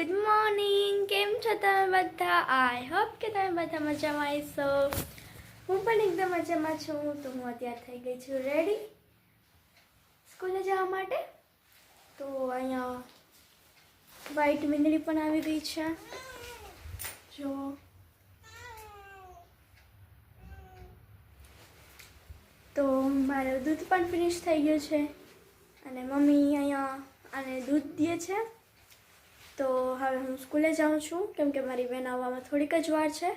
Good morning. કેમ છો તમે બધા? આઈ હોપ કે તમે બધા મજામાં હશો. હું પણ એકદમ મજામાં છું. તો હું અત્યારે થઈ ગઈ છું રેડી સ્કૂલે જવા માટે. તો અહીંયા વ્હાઈટ મીંદડી પણ આવી ગઈ છે. જો તો મારું દૂધ પણ ફિનિશ થઈ ગયું છે અને મમ્મી અહીંયા આને દૂધ દે છે. તો હવે હું સ્કૂલે જાઉં છું કેમ કે મારી બેન આવવામાં થોડીક જ વાર છે,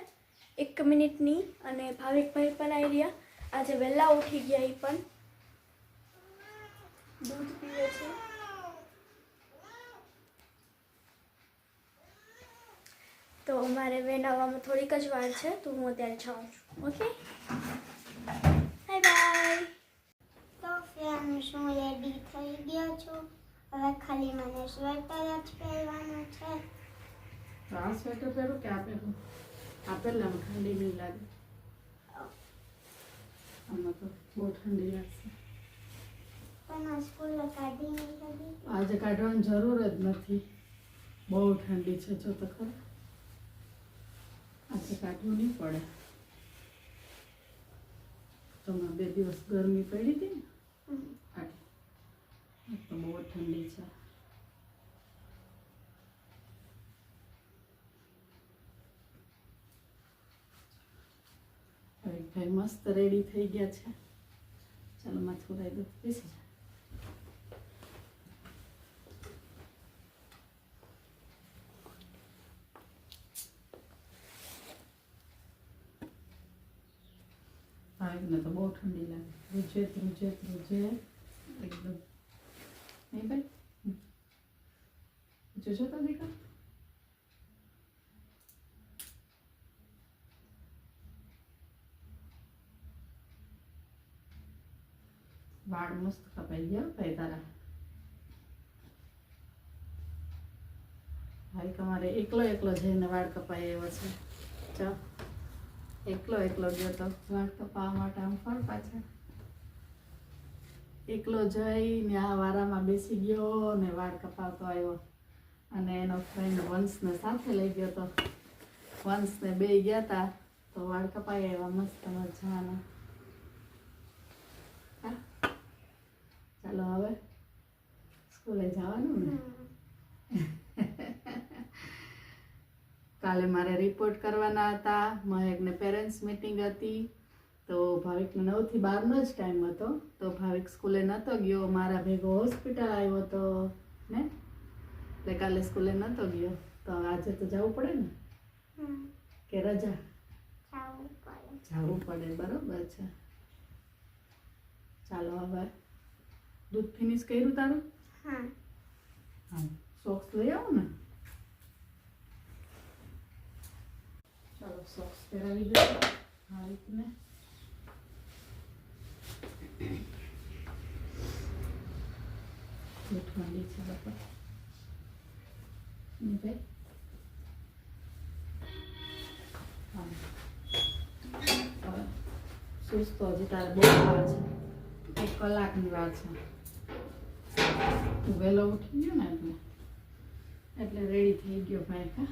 1 મિનિટની. અને ભાવિકભાઈ પણ આવી રહ્યા. આજે વહેલા ઉઠી ગયા, એ પણ દૂધ પીવે છે. તો મારે બેન આવવામાં થોડીક જ વાર છે, તો હું અત્યારે જાઉં છું. Okay, bye bye. તો ફ્રેન્ડ્સ, હું રેડી થઈ ગયો છું. હવે ખાલી મને સ્વેટર જ પહેરવાનું છે. તો આ સ્વેટર પહેરું કે આ પહેરું? આ પહેરલામાં ઠંડી નહીં લાગે. આમાં તો બહુ ઠંડી લાગશે. પણ આ સ્કૂલે કાઢી નહીં લાગી. આજે કાઢવાની જરૂર જ નથી, બહુ ઠંડી છે. જો તો ખરા, આજે કાઢવું નહીં પડે. તમારે 2 દિવસ ગરમી પડી હતી ને, આજે તો બહુ ઠંડી છે. ભાઈ મસ્ત રેડી થઈ ગયા છે. ચાલો માથું ઉડાવી દો, બેસી જા. ભાઈને તો બહુ ઠંડી લાગે. રૂજે એકદમ. નહીં ભાઈ, જોશો તો દીકરા. વાળ મસ્ત કપાઈ ગયા ભાઈ તારા. ભાઈ તમારે એકલો જઈને વાળ કપાઈ આવ્યો છે. ચાલ, એકલો ગયો તો વાળ કપાવવા માટે. આમ ફળ પાછળ એકલો જઈને આ વારામાં બેસી ગયો ને વાળ કપાવતો આવ્યો. અને એનો ફ્રેન્ડ વંશને સાથે લઈ ગયો તો વંશને 2 ગયા હતા તો વાળ કપાઈ આવ્યા મસ્ત મજાના. ચાલો હવે સ્કૂલે જવાનું ને. કાલે મારે રિપોર્ટ કરવાના હતા. મહેકને પેરેન્ટ્સ મીટિંગ હતી, તો ભાવિકને 9 થી 12 નો જ ટાઈમ હતો. તો ભાવિક સ્કૂલે નહોતો ગયો, મારા ભેગો હોસ્પિટલ આવ્યો હતો ને, એટલે કાલે સ્કૂલે નહોતો ગયો. તો આજે તો જવું પડે ને કે રજા? જવું પડે. બરોબર છે. ચાલો હવે દૂધ ફિનિશ કર્યું તારું? હા, સોક્સ લઈ આવો ને. ચાલો સોક્સ પહેરાવી દો ભાવિકને. ઠંડી છે બાપા. ભાઈ સુસ્તો હજી તારે બહુ વાર છે, 1 કલાકની વાર છે. તું વહેલો ઉઠી ગયો ને એટલે રેડી થઈ ગયો ભાઈ. કા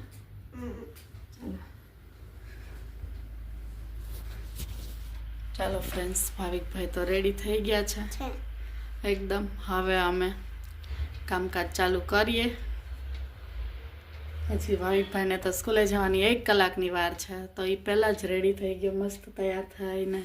ચાલો ફ્રેન્ડ્સ, ભાવિકભાઈ તો રેડી થઈ ગયા છે એકદમ. હવે અમે કામકાજ ચાલુ કરીએ. પછી ભાવિકભાઈને તો સ્કૂલે જવાની 1 કલાકની વાર છે, તો એ પહેલાં જ રેડી થઈ ગયો મસ્ત તૈયાર થઈને.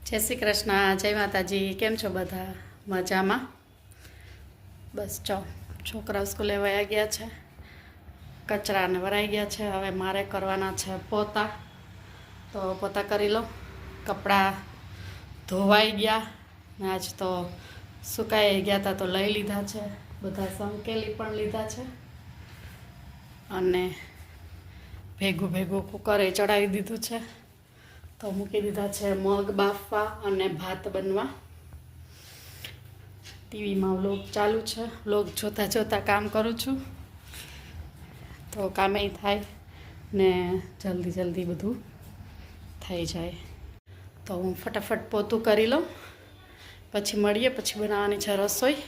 જય શ્રી કૃષ્ણ, જય માતાજી. કેમ છો બધા? મજામાં? બસ જો છોકરાઓ સ્કૂલે વયા ગયા છે, કચરાને વરાઈ ગયા છે. હવે મારે કરવાના છે પોતા, તો પોતા કરી લો. કપડાં ધોવાઈ ગયા ને આજ તો સુકાઈ ગયા હતા તો લઈ લીધા છે. બધા સંકેલી પણ લીધા છે અને ભેગું કુકરે ચડાવી દીધું છે. તો મૂકી દીધા છે મગ બાફવા અને ભાત બનવા. ટીવીમાં વ્લોગ ચાલુ છે, વ્લોગ જોતા કામ કરું છું, તો કામે થાય ને જલ્દી બધું થઈ જાય. તો હું ફટાફટ પોતું કરી લઉં, પછી મળીએ, પછી બનાવવાની છે રસોઈ.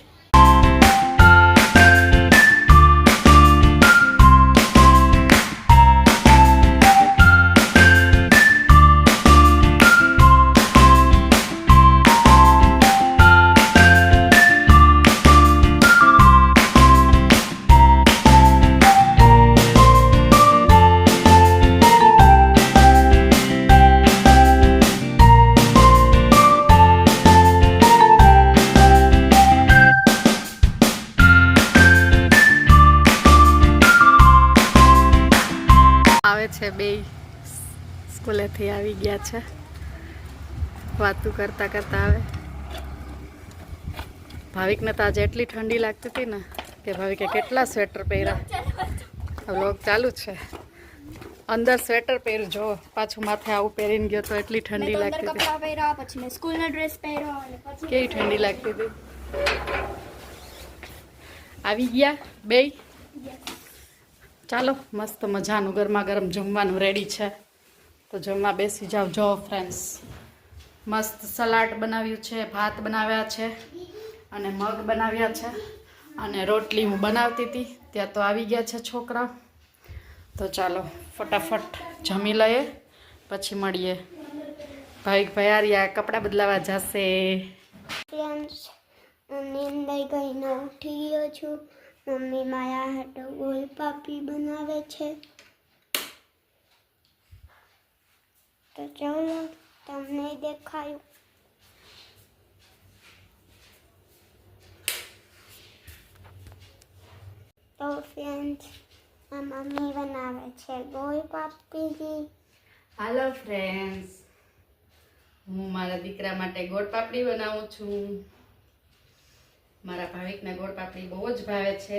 આવે છે બે સ્કૂલેથી આવી ગયા છે, વાતું કરતા કરતા આવે. ભાવિકને તો આજે એટલી ઠંડી લાગતી હતી ને કે ભાવિકે કેટલા સ્વેટર પહેર્યા. વ્લોગ ચાલુ છે, અંદર સ્વેટર પહેર્યું, જો પાછું માથે આવું પહેરીને ગયો તો એટલી ઠંડી લાગતી હતી. કપડાં પહેર્યા, પછી મેં સ્કૂલનો ડ્રેસ પહેર્યો અને પછી કેવી ઠંડી લાગતી હતી. આવી ગયા બે. ચાલો, મસ્ત મજાનું ગરમા ગરમ જમવાનું રેડી છે, તો જમવા બેસી જાવ. જો ફ્રેન્ડ્સ, મસ્ત સલાડ બનાવ્યું છે, ભાત બનાવ્યા છે અને મગ બનાવ્યા છે અને રોટલી હું બનાવતી હતી ત્યાં તો આવી ગયા છે છોકરાઓ. તો ચાલો ફટાફટ જમી લઈએ, પછી મળીએ. ભાઈ આર્યા કપડાં બદલાવા જશે. ફ્રેન્ડ્સ, નીંદર ગઈને ઉઠી ગયો છું. મમ્મી મારા હાટો ગોલપાપડી બનાવે છે. તો ચાલો તમને દેખાયું. તો ફ્રેન્ડ્સ, આ મમ્મી બનાવે છે ગોલપાપડી. હાલો ફ્રેન્ડ્સ, હું મારા દીકરા માટે ગોળ પાપડી બનાવું છું. મારા ભાવિકને ગોળ પાપડી બહુ જ ભાવે છે.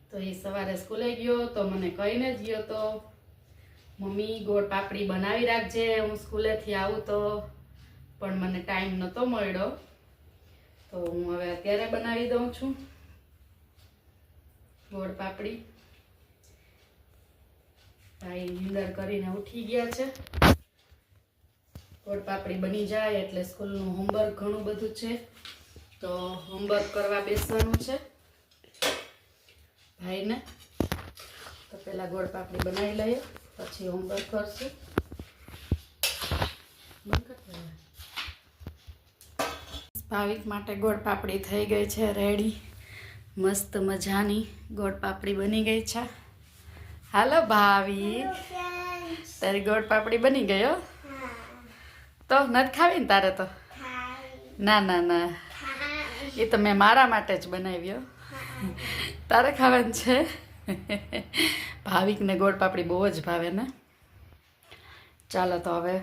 તો એ સવારે સ્કૂલે ગયો તો મને કહીને જ ગયો તો, મમ્મી ગોળ પાપડી બનાવી રાખજે, હું સ્કૂલેથી આવું તો. પણ મને ટાઈમ નહોતો મળ્યો, તો હું હવે અત્યારે બનાવી દઉં છું ગોળ પાપડી. ભાઈ નીંદર કરીને ઉઠી ગયા છે. ગોળ પાપડી બની જાય એટલે સ્કૂલનું હોમવર્ક ઘણું બધું છે, તો હોમવર્ક કરવા બેસવાનું છે ભાઈને. તો પહેલાં ગોળ પાપડી બનાવી લઈએ, પછી હોમવર્ક કરશું. ભાવિક માટે ગોળ પાપડી થઈ ગઈ છે રેડી. મસ્ત મજાની ગોળ પાપડી બની ગઈ છે. હાલો ભાવિક, તારી ગોળ પાપડી બની ગઈ હો. તો નથી ખાવી ને તારે તો? ના ના ના, એ તો મેં મારા માટે જ બનાવ્યો, તારે ખાવાનું છે. ભાવિકને ગોળ પાપડી બહુ જ ભાવે ને. ચાલો તો હવે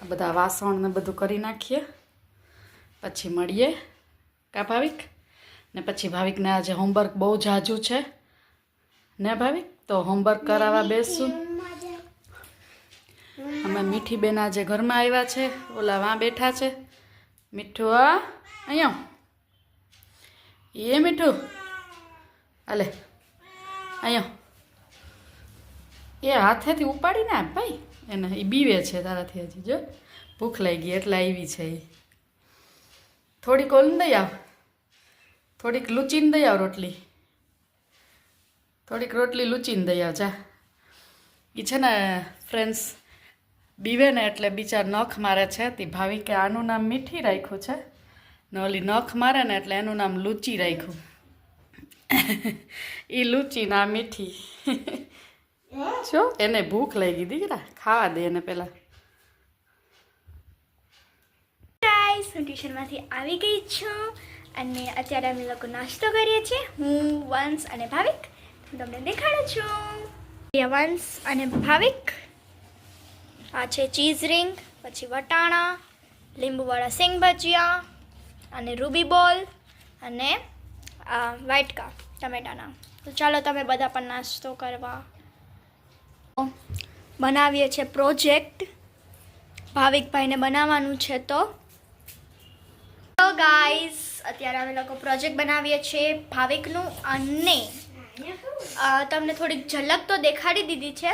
આ બધા વાસણ ને બધું કરી નાખીએ, પછી મળીએ. કા ભાવિક? ને પછી ભાવિકને આજે હોમવર્ક બહુ ઝાઝું છે ને ભાવિક, તો હોમવર્ક કરાવવા બેસશું. અમે મીઠી બેન આજે ઘરમાં આવ્યા છે, ઓલા વાં બેઠા છે. મીઠું, આ અહીંયા એ મીઠું, અલે અહીંયા એ હાથેથી ઉપાડીને આપ ભાઈ એને, એ બીવે છે તારાથી હજી. જો ભૂખ લાગી ગઈ એટલે આવી છે એ. થોડીક ઓલું દઈ આવ, થોડીક લૂચીને દઈ આવ રોટલી, થોડીક રોટલી લૂચીને દઈ આવ જા. એ છે ને ફ્રેન્ડ્સ, બીવે ને એટલે બિચાર નખ મારે છે. તે ભાવિકે આનું નામ મીઠી રાખ્યું છે ને ઓલી નખ મારે ને એટલે એનું નામ લૂચી રાખ્યું. એ લૂચી ના મીઠી. જો એને ભૂખ લાગી દીકરા, ખાવા દે એને પહેલાં. ગાઈસ, હું ટ્યુશનમાંથી આવી ગઈ છું અને અત્યારે અમે લોકો નાસ્તો કરીએ છીએ. હું, વંશ અને ભાવિક. હું તમને દેખાડું છું. વંશ અને ભાવિક. આ છે ચીઝ રિંગ, પછી વટાણા, લીંબુવાળા સિંગ ભજીયા અને રૂબી બોલ અને વાટકા ટમેટાના. તો ચાલો તમે બધા પણ નાસ્તો કરવા. બનાવીએ છીએ પ્રોજેક્ટ, ભાવિકભાઈને બનાવવાનું છે. તો ગાઈઝ, અત્યારે અમે લોકો પ્રોજેક્ટ બનાવીએ છીએ ભાવિકનું, અને તમને થોડીક ઝલક તો દેખાડી દીધી છે.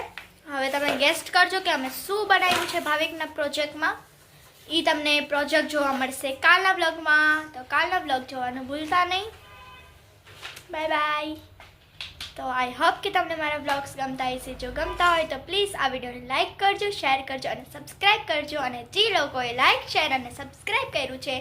હવે તમે ગેસ્ટ કરજો કે અમે શું બનાવ્યું છે ભાવિકના પ્રોજેક્ટમાં. એ તમને પ્રોજેક્ટ જોવા મળશે કાલના બ્લોગમાં, તો કાલના બ્લોગ જોવાનું ભૂલતા નહીં. Bye bye. તો આઈ હોપ કે તમને મારા બ્લોગ્સ ગમતા હશે. જો ગમતા હોય તો પ્લીઝ આ વિડીયોને લાઇક કરજો, શેર કરજો અને સબસ્ક્રાઈબ કરજો. અને જે લોકોએ લાઇક, શેર અને સબસ્ક્રાઈબ કર્યું છે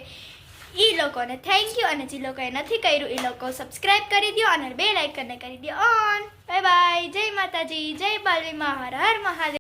એ લોકોને થેન્ક યુ, અને જે લોકોએ નથી કર્યું એ લોકો સબસ્ક્રાઈબ કરી દો અને બેલ આઇકનને કરી દો ઓન. Bye bye. જય માતાજી, જય બાલવીમાં, હર હર મહાદેવ.